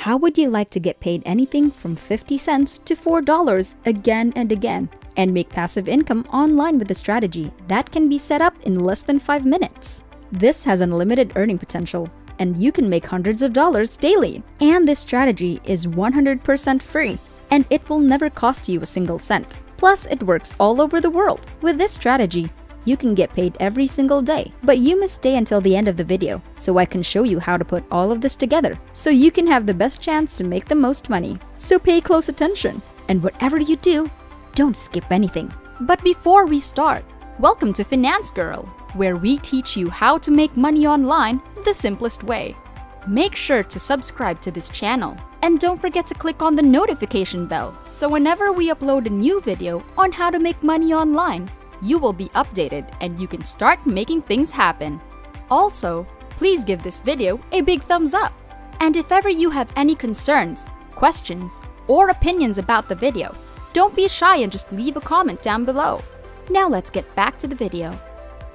How would you like to get paid anything from 50 cents to $4 again and again and make passive income online with a strategy that can be set up in less than 5 minutes? This has unlimited earning potential, and you can make hundreds of dollars daily. And this strategy is 100% free, and it will never cost you a single cent. Plus, it works all over the world. With this strategy, you can get paid every single day, but you must stay until the end of the video so I can show you how to put all of this together so you can have the best chance to make the most money. So pay close attention, and whatever you do, don't skip anything. But before we start, welcome to Finance Girl, where we teach you how to make money online the simplest way. Make sure to subscribe to this channel, and don't forget to click on the notification bell so whenever we upload a new video on how to make money online, you will be updated and you can start making things happen. Also, please give this video a big thumbs up. And if ever you have any concerns, questions, or opinions about the video, don't be shy and just leave a comment down below. Now let's get back to the video.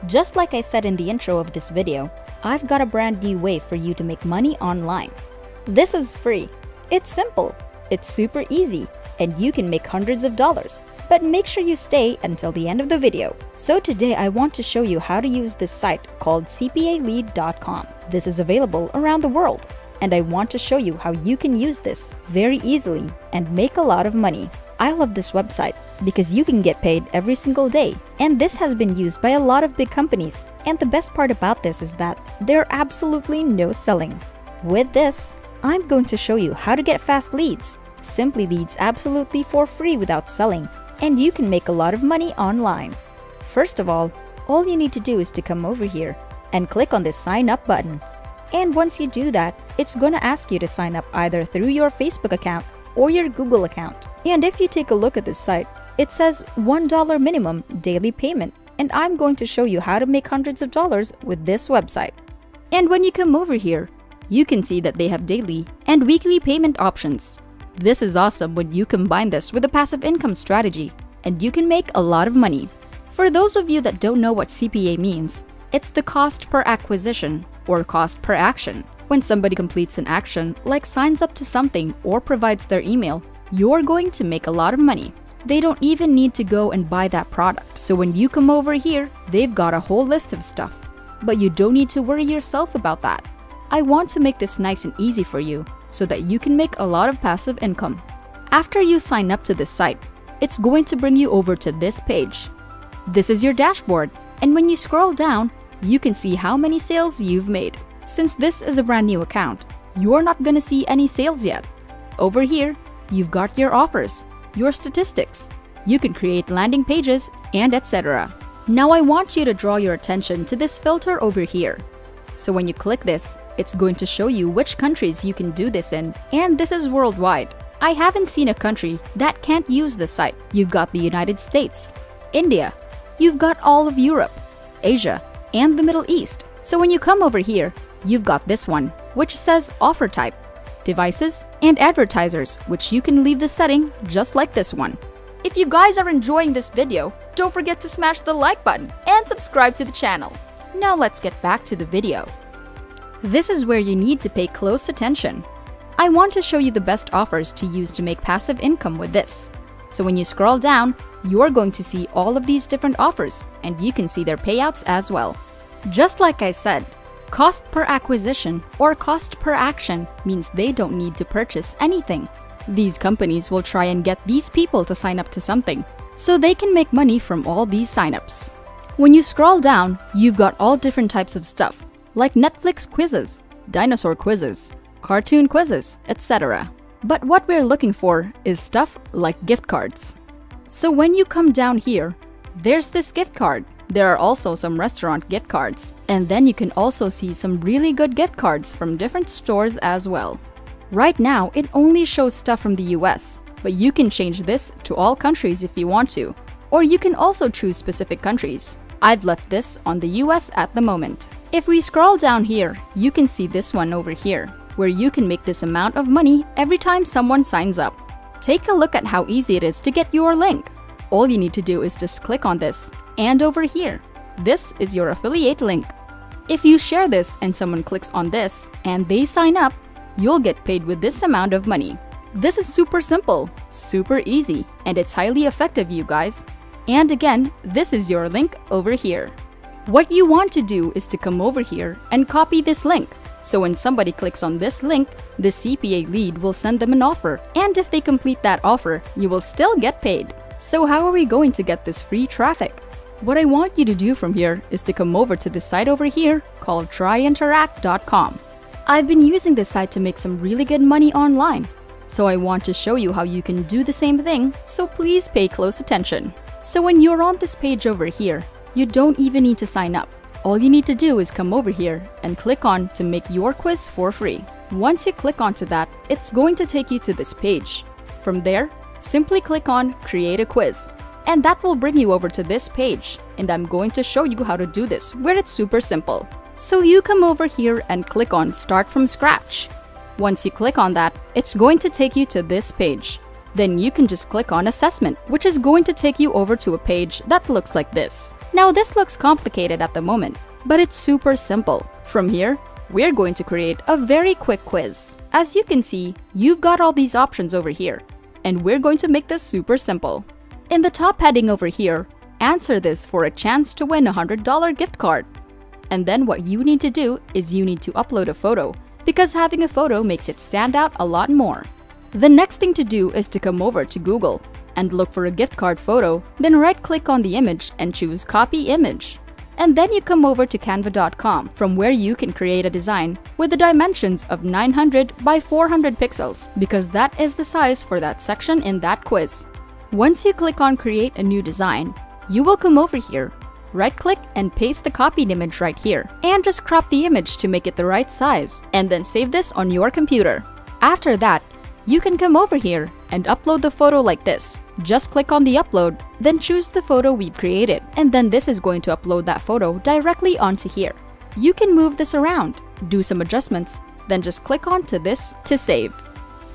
Just like I said in the intro of this video, I've got a brand new way for you to make money online. This is free. It's simple, it's super easy, and you can make hundreds of dollars. But make sure you stay until the end of the video. So today I want to show you how to use this site called cpalead.com. This is available around the world, and I want to show you how you can use this very easily and make a lot of money. I love this website because you can get paid every single day, and this has been used by a lot of big companies. And the best part about this is that there are absolutely no selling. With this, I'm going to show you how to get fast leads, simply leads absolutely for free without selling, and you can make a lot of money online. First of all you need to do is to come over here and click on this sign up button. And once you do that, it's gonna ask you to sign up either through your Facebook account or your Google account. And if you take a look at this site, it says $1 minimum daily payment, and I'm going to show you how to make hundreds of dollars with this website. And when you come over here, you can see that they have daily and weekly payment options. This is awesome when you combine this with a passive income strategy, and you can make a lot of money. For those of you that don't know what CPA means, it's the cost per acquisition or cost per action. When somebody completes an action like signs up to something or provides their email, you're going to make a lot of money. They don't even need to go and buy that product. So when you come over here, they've got a whole list of stuff. But you don't need to worry yourself about that. I want to make this nice and easy for you so that you can make a lot of passive income. After you sign up to this site, it's going to bring you over to this page. This is your dashboard, and when you scroll down, you can see how many sales you've made. Since this is a brand new account, you're not gonna see any sales yet. Over here, you've got your offers, your statistics. You can create landing pages and etc. Now I want you to draw your attention to this filter over here. So when you click this, it's going to show you which countries you can do this in, and this is worldwide. I haven't seen a country that can't use this site. You've got the United States, India, you've got all of Europe, Asia, and the Middle East. So when you come over here, you've got this one, which says offer type, devices, and advertisers, which you can leave the setting just like this one. If you guys are enjoying this video, don't forget to smash the like button and subscribe to the channel. Now let's get back to the video. This is where you need to pay close attention. I want to show you the best offers to use to make passive income with this. So when you scroll down, you're going to see all of these different offers, and you can see their payouts as well. Just like I said, cost per acquisition or cost per action means they don't need to purchase anything. These companies will try and get these people to sign up to something, so they can make money from all these signups. When you scroll down, you've got all different types of stuff, like Netflix quizzes, dinosaur quizzes, cartoon quizzes, etc. But what we're looking for is stuff like gift cards. So when you come down here, there's this gift card. There are also some restaurant gift cards, and then you can also see some really good gift cards from different stores as well. Right now, it only shows stuff from the US, but you can change this to all countries if you want to, or you can also choose specific countries. I've left this on the US at the moment. If we scroll down here, you can see this one over here, where you can make this amount of money every time someone signs up. Take a look at how easy it is to get your link. All you need to do is just click on this, and over here, this is your affiliate link. If you share this and someone clicks on this and they sign up, you'll get paid with this amount of money. This is super simple, super easy, and it's highly effective, you guys. And again, this is your link over here. What you want to do is to come over here and copy this link. So when somebody clicks on this link, the CPA lead will send them an offer. And if they complete that offer, you will still get paid. So how are we going to get this free traffic? What I want you to do from here is to come over to this site over here called tryinteract.com. I've been using this site to make some really good money online. So I want to show you how you can do the same thing, so please pay close attention. So when you're on this page over here, you don't even need to sign up. All you need to do is come over here and click on to make your quiz for free. Once you click onto that, it's going to take you to this page. From there, simply click on Create a Quiz. And that will bring you over to this page. And I'm going to show you how to do this, where it's super simple. So you come over here and click on Start from Scratch. Once you click on that, it's going to take you to this page. Then you can just click on Assessment, which is going to take you over to a page that looks like this. Now this looks complicated at the moment, but it's super simple. From here, we're going to create a very quick quiz. As you can see, you've got all these options over here, and we're going to make this super simple. In the top heading over here, answer this for a chance to win a $100 gift card. And then what you need to do is you need to upload a photo, because having a photo makes it stand out a lot more. The next thing to do is to come over to Google and look for a gift card photo, then right-click on the image and choose Copy Image. And then you come over to canva.com, from where you can create a design with the dimensions of 900 by 400 pixels, because that is the size for that section in that quiz. Once you click on Create a New Design, you will come over here, right-click and paste the copied image right here, and just crop the image to make it the right size, and then save this on your computer. After that, you can come over here and upload the photo like this. Just click on the upload, then choose the photo we've created, and then this is going to upload that photo directly onto here. You can move this around, do some adjustments, then just click onto this to save.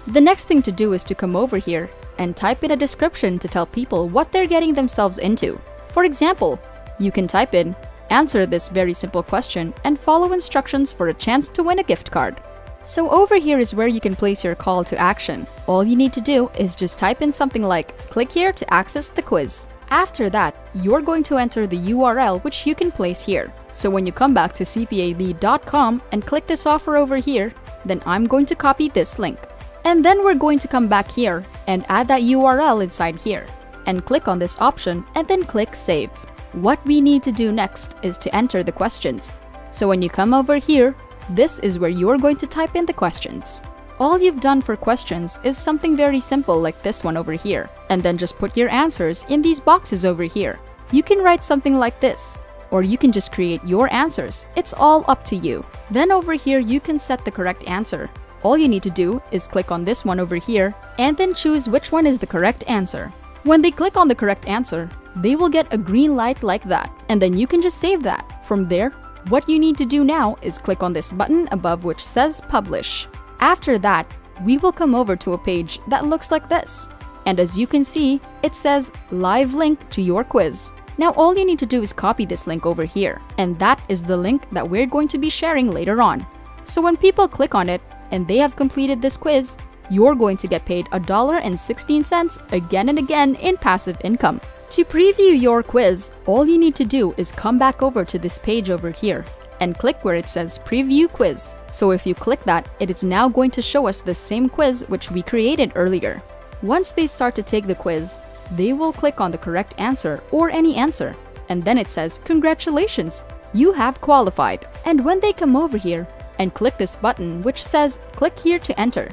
The next thing to do is to come over here and type in a description to tell people what they're getting themselves into. For example, you can type in, answer this very simple question and follow instructions for a chance to win a gift card. So over here is where you can place your call to action. All you need to do is just type in something like, click here to access the quiz. After that, you're going to enter the URL which you can place here. So when you come back to cpalead.com and click this offer over here, then I'm going to copy this link. And then we're going to come back here and add that URL inside here. And click on this option and then click Save. What we need to do next is to enter the questions. So when you come over here, this is where you're going to type in the questions. All you've done for questions is something very simple like this one over here, and then just put your answers in these boxes over here. You can write something like this, or you can just create your answers. It's all up to you. Then over here you can set the correct answer. All you need to do is click on this one over here, and then choose which one is the correct answer. When they click on the correct answer, they will get a green light like that, and then you can just save that. From there, what you need to do now is click on this button above which says Publish. After that, we will come over to a page that looks like this. And as you can see, it says Live Link to your quiz. Now all you need to do is copy this link over here, and that is the link that we're going to be sharing later on. So when people click on it and they have completed this quiz, you're going to get paid $1.16 again and again in passive income. To preview your quiz, all you need to do is come back over to this page over here and click where it says Preview Quiz. So if you click that, it is now going to show us the same quiz which we created earlier. Once they start to take the quiz, they will click on the correct answer or any answer, and then it says, "Congratulations, you have qualified." And when they come over here and click this button which says "Click here to enter,"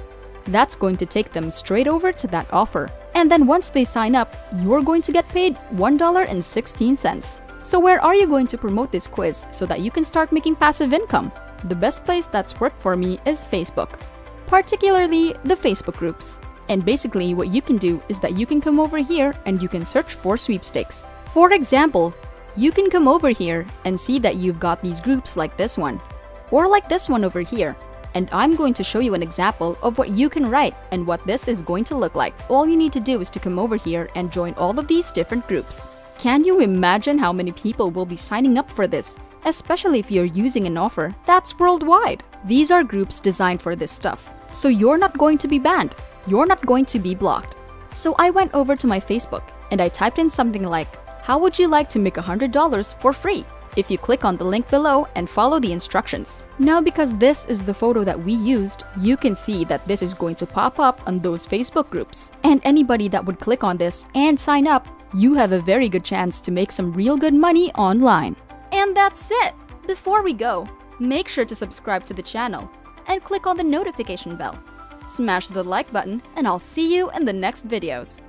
that's going to take them straight over to that offer. And then once they sign up, you're going to get paid $1.16. So where are you going to promote this quiz so that you can start making passive income? The best place that's worked for me is Facebook, particularly the Facebook groups. And basically what you can do is that you can come over here and you can search for sweepstakes. For example, you can come over here and see that you've got these groups like this one, or like this one over here. And I'm going to show you an example of what you can write and what this is going to look like. All you need to do is to come over here and join all of these different groups. Can you imagine how many people will be signing up for this, especially if you're using an offer that's worldwide? These are groups designed for this stuff. So you're not going to be banned. You're not going to be blocked. So I went over to my Facebook and I typed in something like, how would you like to make $100 for free? If you click on the link below and follow the instructions. Now, because this is the photo that we used, you can see that this is going to pop up on those Facebook groups. And anybody that would click on this and sign up, you have a very good chance to make some real good money online. And that's it! Before we go, make sure to subscribe to the channel and click on the notification bell. Smash the like button and I'll see you in the next videos.